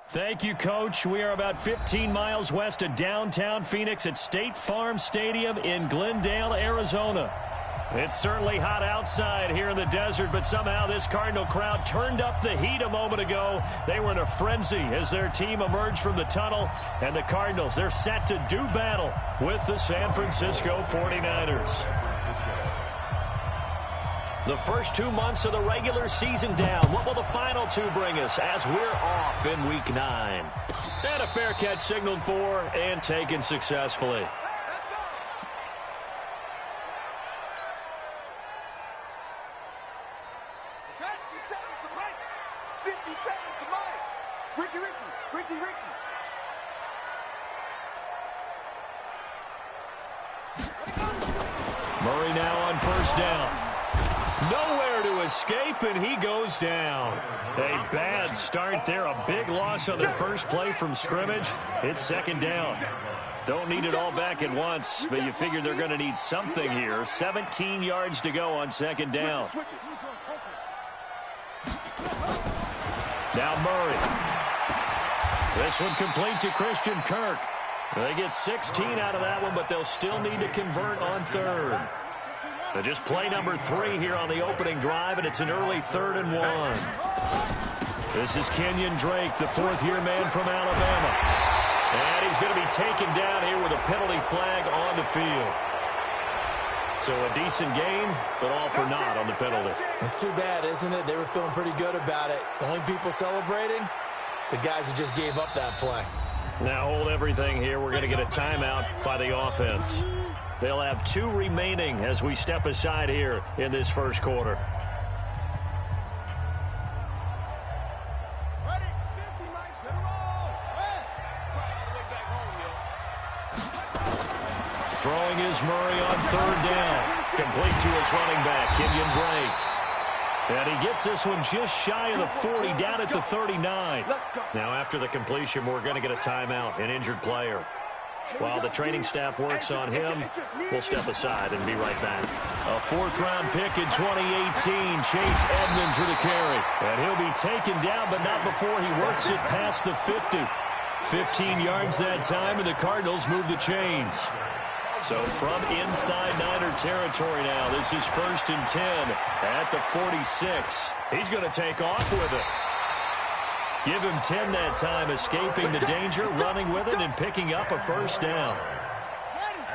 Thank you, Coach. We are about 15 miles west of downtown Phoenix at State Farm Stadium in Glendale, Arizona. It's certainly hot outside here in the desert, but somehow this Cardinal crowd turned up the heat a moment ago. They were in a frenzy as their team emerged from the tunnel, and the Cardinals, they're set to do battle with the San Francisco 49ers. The first 2 months of the regular season down. What will the final two bring us as we're off in Week 9? And a fair catch signaled for and taken successfully. Murray now on first down. Nowhere to escape, and he goes down. A bad start there. A big loss on their first play from scrimmage. It's second down. Don't need it all back at once, but you figure they're going to need something here. 17 yards to go on second down. Now Murray. This one complete to Christian Kirk. They get 16 out of that one, but they'll still need to convert on third. So just play number 3 here on the opening drive, and it's an early 3rd and 1. This is Kenyon Drake, the fourth-year man from Alabama. And he's going to be taken down here with a penalty flag on the field. So a decent game, but all for naught on the penalty. It's too bad, isn't it? They were feeling pretty good about it. The only people celebrating, the guys who just gave up that play. Now hold everything here. We're going to get a timeout by the offense. They'll have 2 remaining as we step aside here in this first quarter. Throwing is Murray on third down. Complete to his running back, Kenyon Drake. And he gets this one just shy of the 40, down at the 39. Now after the completion, we're going to get a timeout, an injured player. While the training staff works on him, we'll step aside and be right back. A 4th-round pick in 2018, Chase Edmonds with a carry. And he'll be taken down, but not before he works it past the 50. 15 yards that time, and the Cardinals move the chains. So from inside Niner territory now, this is 1st and 10 at the 46. He's going to take off with it. Give him 10 that time, escaping the danger, running with it, and picking up a first down.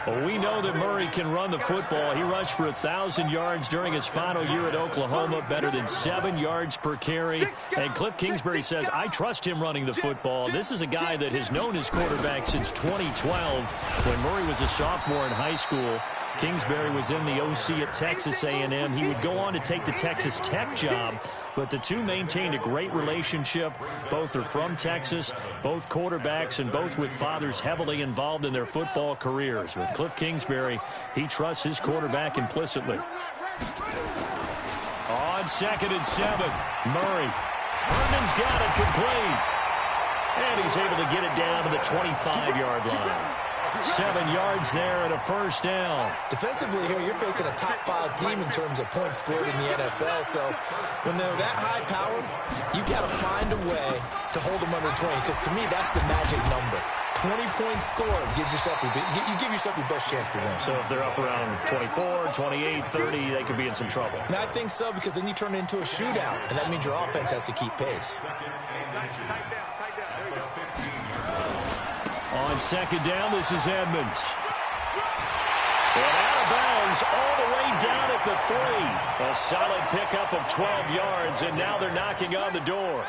Well, we know that Murray can run the football. He rushed for 1,000 yards during his final year at Oklahoma, better than 7 yards per carry. And Cliff Kingsbury says, I trust him running the football. This is a guy that has known his quarterback since 2012 when Murray was a sophomore in high school. Kingsbury was in the OC at Texas A&M. He would go on to take the Texas Tech job, but the two maintained a great relationship. Both are from Texas, both quarterbacks, and both with fathers heavily involved in their football careers. With Cliff Kingsbury, he trusts his quarterback implicitly. On 2nd and 7, Murray. Herndon's got it complete. And he's able to get it down to the 25-yard line. 7 yards there and a first down. Defensively here, you're facing a top 5 team in terms of points scored in the NFL. So when they're that high-powered, you got to find a way to hold them under 20. Because to me, that's the magic number. 20 points scored gives yourself you give yourself your best chance to win. So if they're up around 24, 28, 30, they could be in some trouble. And I think so, because then you turn it into a shootout, and that means your offense has to keep pace. On 2nd down, this is Edmonds. And out of bounds all the way down at the 3. A solid pickup of 12 yards, and now they're knocking on the door.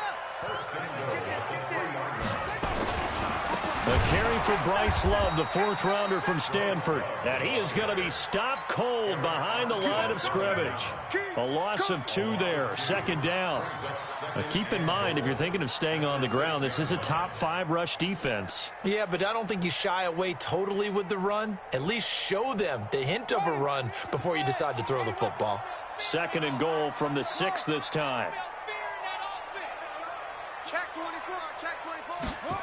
A carry for Bryce Love, the 4th-rounder from Stanford. And he is going to be stopped cold behind the line of scrimmage. A loss of 2 there, 2nd down. Now keep in mind, if you're thinking of staying on the ground, this is a top 5 rush defense. Yeah, but I don't think you shy away totally with the run. At least show them the hint of a run before you decide to throw the football. 2nd and goal from the 6 this time. Check 24, check 24.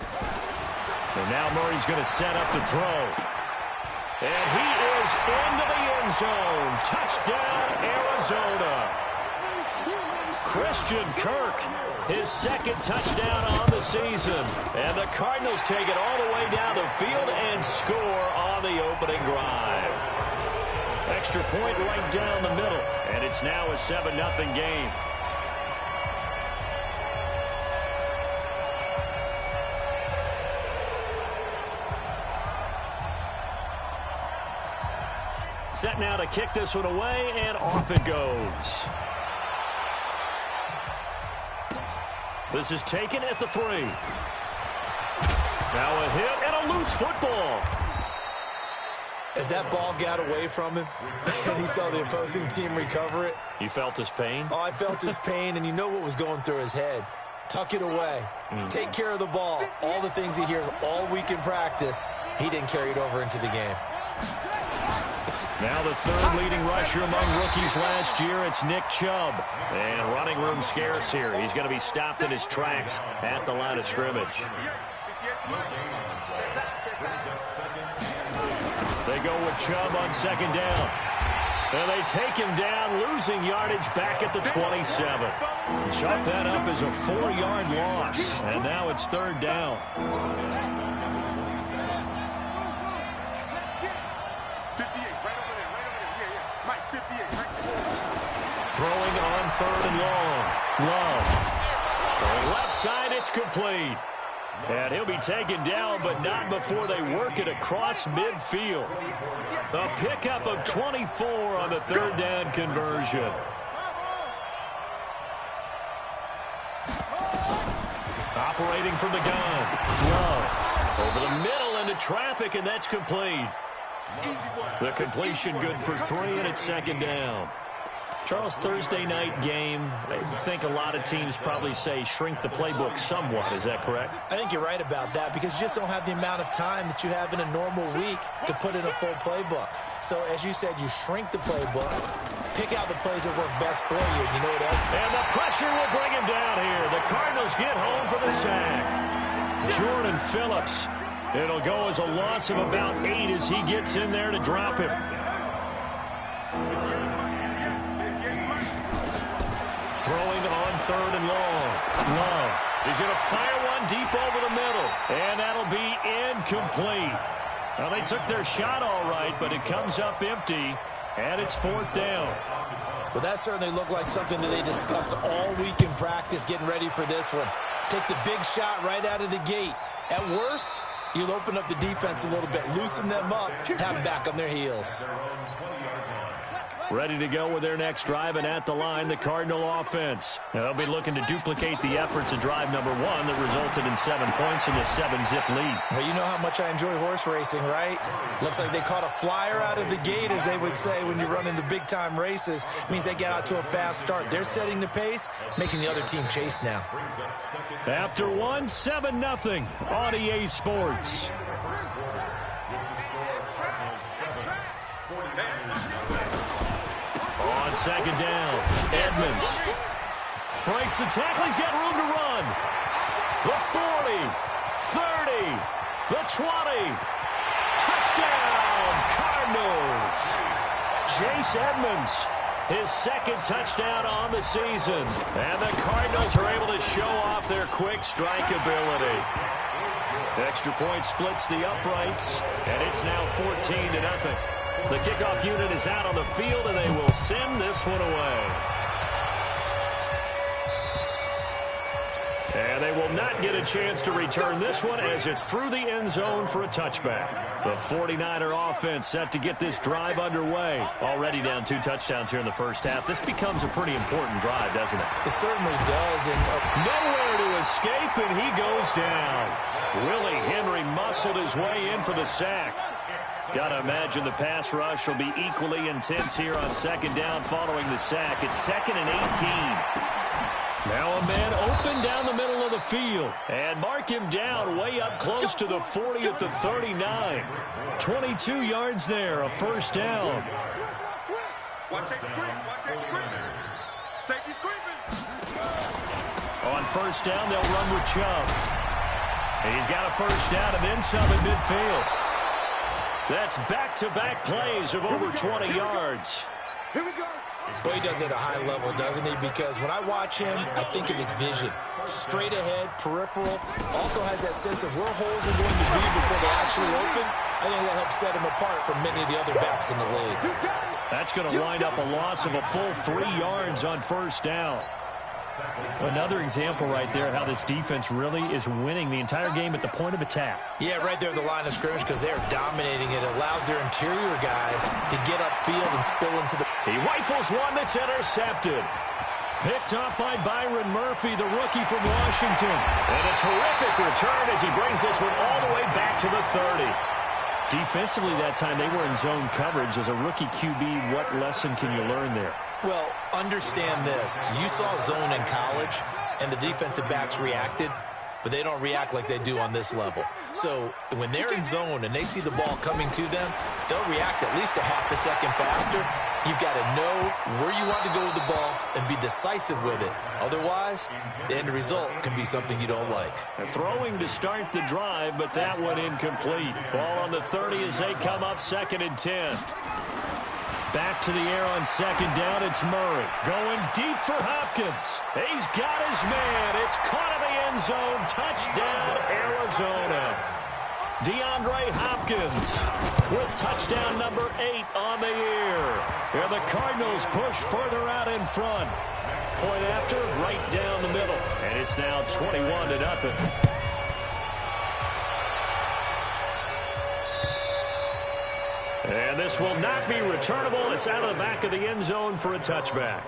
And now Murray's going to set up the throw. And he is into the end zone. Touchdown, Arizona. Christian Kirk. his second touchdown on the season. And the Cardinals take it all the way down the field and score on the opening drive. Extra point right down the middle, and it's now a 7-0 game. Set now to kick this one away, and off it goes. This is taken at the 3. Now a hit and a loose football. As that ball got away from him and he saw the opposing team recover it. You felt his pain? Oh, I felt his pain, and you know what was going through his head. Tuck it away. Take care of the ball. All the things he hears all week in practice, he didn't carry it over into the game. Now the third leading rusher among rookies last year, it's Nick Chubb. And running room scarce here. He's going to be stopped in his tracks at the line of scrimmage. They go with Chubb on second down. And they take him down, losing yardage back at the 27. Chalk that up as a 4-yard loss. And now it's third down. Throwing on third and long. Love. Throwing left side, it's complete. And he'll be taken down, but not before they work it across midfield. A pickup of 24 on the third down conversion. Operating from the gun. Love. Over the middle into traffic, and that's complete. The completion good for 3, and it's second down. Charles, Thursday night game, I think a lot of teams probably say shrink the playbook somewhat. Is that correct? I think you're right about that because you just don't have the amount of time that you have in a normal week to put in a full playbook. So, as you said, you shrink the playbook, pick out the plays that work best for you. You know what else? And the pressure will bring him down here. The Cardinals get home for the sack. Jordan Phillips. It'll go as a loss of about 8 as he gets in there to drop him. Throwing on third and long. Love. He's going to fire one deep over the middle. And that'll be incomplete. Now, they took their shot all right, but it comes up empty. And it's fourth down. Well, that certainly looked like something that they discussed all week in practice getting ready for this one. Take the big shot right out of the gate. At worst, you'll open up the defense a little bit, loosen them up, have them back on their heels. Ready to go with their next drive, and at the line, the Cardinal offense. Now, they'll be looking to duplicate the efforts of drive number 1 that resulted in 7 points in this 7-zip lead. Well, you know how much I enjoy horse racing, right? Looks like they caught a flyer out of the gate, as they would say when you're running the big-time races. It means they get out to a fast start. They're setting the pace, making the other team chase now. After 1, 7-0 on EA Sports. On second down, Edmonds breaks the tackle. He's got room to run. The 40, 30, the 20. Touchdown, Cardinals. Chase Edmonds, his second touchdown on the season. And the Cardinals are able to show off their quick strike ability. Extra point splits the uprights, and it's now 14-0. The kickoff unit is out on the field, and they will send this one away. And they will not get a chance to return this one as it's through the end zone for a touchback. The 49er offense set to get this drive underway. Already down 2 touchdowns here in the first half. This becomes a pretty important drive, doesn't it? It certainly does. And nowhere to escape, and he goes down. Willie Henry muscled his way in for the sack. Got to imagine the pass rush will be equally intense here on second down following the sack. It's 2nd and 18. Now a man open down the middle of the field. And mark him down way up close to the 40 at the 39. 22 yards there, a first down. On first down, they'll run with Chubb. He's got a first down and then some in midfield. That's back-to-back plays of over 20 yards. Boy, he does it at a high level, doesn't he? Because when I watch him, I think of his vision. Straight ahead, peripheral. Also has that sense of where holes are going to be before they actually open. I think that helps set him apart from many of the other backs in the league. That's going to wind up a loss of a full 3 yards on first down. Another example right there how this defense really is winning the entire game at the point of attack. Yeah, right there at the line of scrimmage because they're dominating it. It allows their interior guys to get upfield and spill into the... He rifles one that's intercepted. Picked up by Byron Murphy, the rookie from Washington. And a terrific return as he brings this one all the way back to the 30. Defensively that time, they were in zone coverage. As a rookie QB, what lesson can you learn there? Well, understand this. You saw zone in college, and the defensive backs reacted, but they don't react like they do on this level. So when they're in zone and they see the ball coming to them, they'll react at least a half a second faster. You've got to know where you want to go with the ball and be decisive with it. Otherwise, the end result can be something you don't like. They're throwing to start the drive, but that one incomplete. Ball on the 30 as they come up 2nd and 10. Back to the air on 2nd down. It's Murray going deep for Hopkins. He's got his man. It's caught in the end zone. Touchdown, Arizona. DeAndre Hopkins with touchdown number 8 on the year. And the Cardinals push further out in front. Point after, right down the middle. And it's now 21-0. And this will not be returnable. It's out of the back of the end zone for a touchback.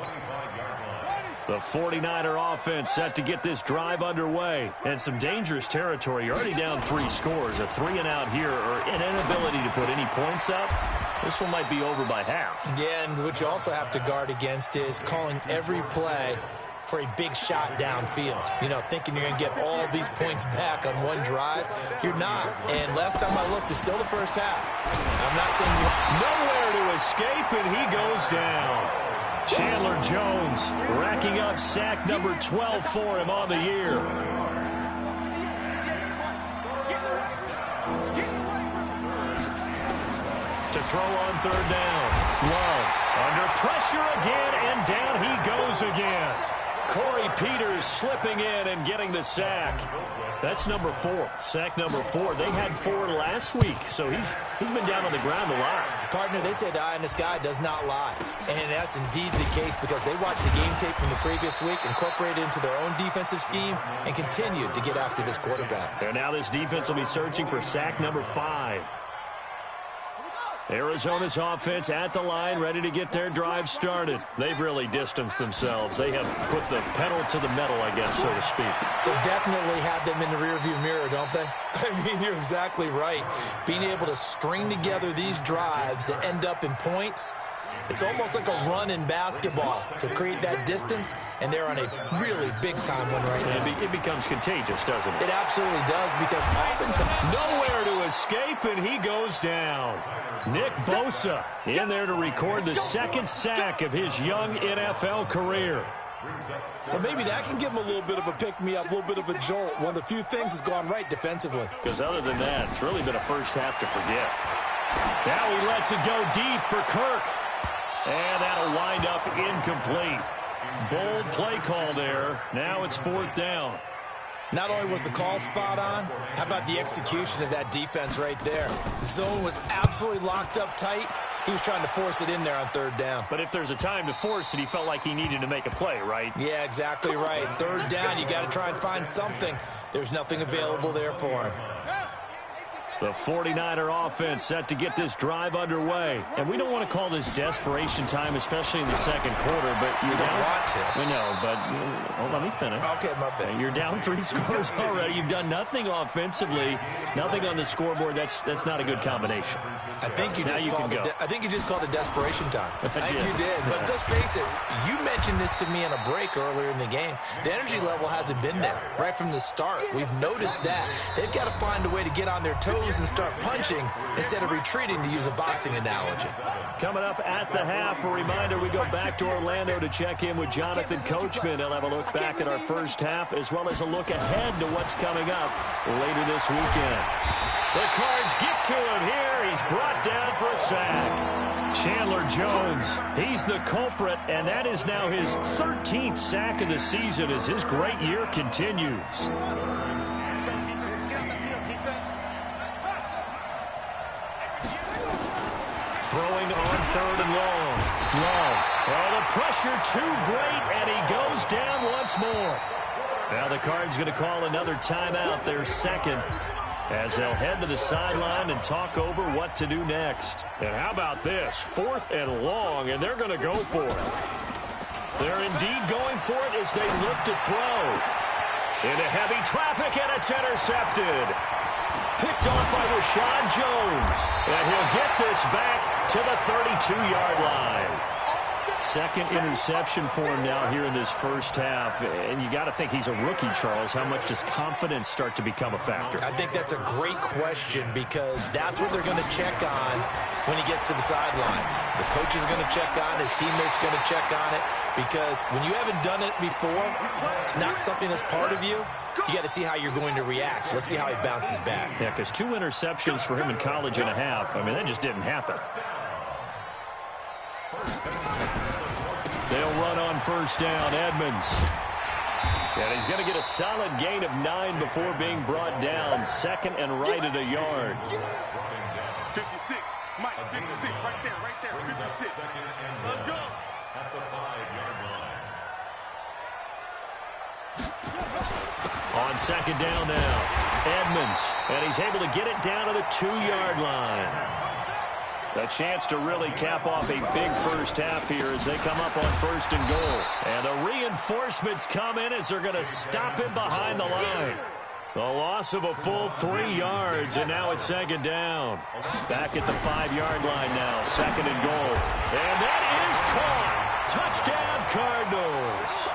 The 49er offense set to get this drive underway. And some dangerous territory. You're already down 3 scores. A 3-and-out here or an inability to put any points up. This one might be over by half. Yeah, and what you also have to guard against is calling every play for a big shot downfield. You know, thinking you're going to get all these points back on one drive. You're not. And last time I looked, it's still the first half. I'm not saying you... Nowhere to escape, and he goes down. Chandler Jones racking up sack number 12 for him on the year. To throw on 3rd down. Love under pressure again, and down he goes again. Corey Peters slipping in and getting the sack. That's number 4. Sack number 4. They had 4 last week, so he's been down on the ground a lot. Partner, they say the eye in the sky does not lie. And that's indeed the case because they watched the game tape from the previous week, incorporated it into their own defensive scheme, and continued to get after this quarterback. And now this defense will be searching for sack number 5. Arizona's offense at the line, ready to get their drive started. They've really distanced themselves. They have put the pedal to the metal, I guess, so to speak. So definitely have them in the rearview mirror, don't they? I mean, you're exactly right. Being able to string together these drives that end up in points, it's almost like a run in basketball to create that distance, and they're on a really big-time one right now. It becomes contagious, doesn't it? It absolutely does because oftentimes... Nowhere to escape, and he goes down. Nick Bosa in there to record the 2nd sack of his young NFL career. Well, maybe that can give him a little bit of a pick-me-up, a little bit of a jolt. One of the few things that's gone right defensively. Because other than that, it's really been a first half to forget. Now he lets it go deep for Kirk. And that'll wind up incomplete. Bold play call there. Now it's 4th down. Not only was the call spot on, how about the execution of that defense right there? The zone was absolutely locked up tight. He was trying to force it in there on 3rd down. But if there's a time to force it, he felt like he needed to make a play, right? Yeah, exactly right. 3rd down, you got to try and find something. There's nothing available there for him. The 49er offense set to get this drive underway. And we don't want to call this desperation time, especially in the 2nd quarter, but you don't want to. I know, but let me finish. Okay, my bad. You're down 3 scores already. You've done nothing offensively, nothing on the scoreboard. That's not a good combination. I think you just called it desperation time. I think you did. But let's face it, you mentioned this to me on a break earlier in the game. The energy level hasn't been there right from the start. We've noticed that. They've got to find a way to get on their toes moves and start punching instead of retreating, to use a boxing analogy. Coming up at the half, a reminder, we go back to Orlando to check in with Jonathan Coachman. He'll have a look back at our first half as well as a look ahead to what's coming up later this weekend. The Cards get to him here. He's brought down for a sack. Chandler Jones, he's the culprit, and that is now his 13th sack of the season as his great year continues. Throwing on third and long. Love. Oh, the pressure too great, and he goes down once more. Now the Cards going to call another timeout, their second, as they'll head to the sideline and talk over what to do next. And how about this? 4th and long, and they're going to go for it. They're indeed going for it as they look to throw. Into heavy traffic, and it's intercepted. Picked off by Rashawn Jones. And he'll get this back to the 32-yard line. Second interception for him now here in this first half. And you got to think he's a rookie, Charles. How much does confidence start to become a factor? I think that's a great question because that's what they're going to check on when he gets to the sidelines. The coach is going to check on, his teammates going to check on it, because when you haven't done it before, it's not something that's part of you. You got to see how you're going to react. Let's see how he bounces back. Yeah, because 2 interceptions for him in college and a half. I mean, that just didn't happen. They'll run on first down, Edmonds. And he's going to get a solid gain of 9 before being brought down. Second and right at a yard. 56. Mike, 56. Right there. 56. Let's go. At the 5-yard line. On second down now, Edmonds. And he's able to get it down to the 2-yard line. A chance to really cap off a big first half here as they come up on first and goal. And the reinforcements come in as they're going to stop him behind the line. The loss of a full 3 yards, and now it's second down. Back at the 5-yard line now, second and goal. And that is caught. Touchdown, Cardinals.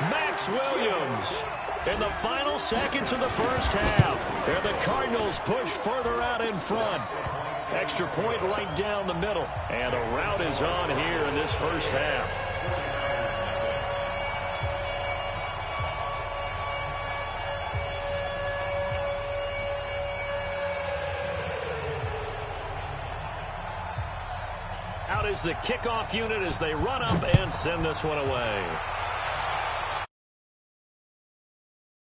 Max Williams in the final seconds of the first half. And the Cardinals push further out in front. Extra point right down the middle. And a rout is on here in this first half. Out is the kickoff unit as they run up and send this one away.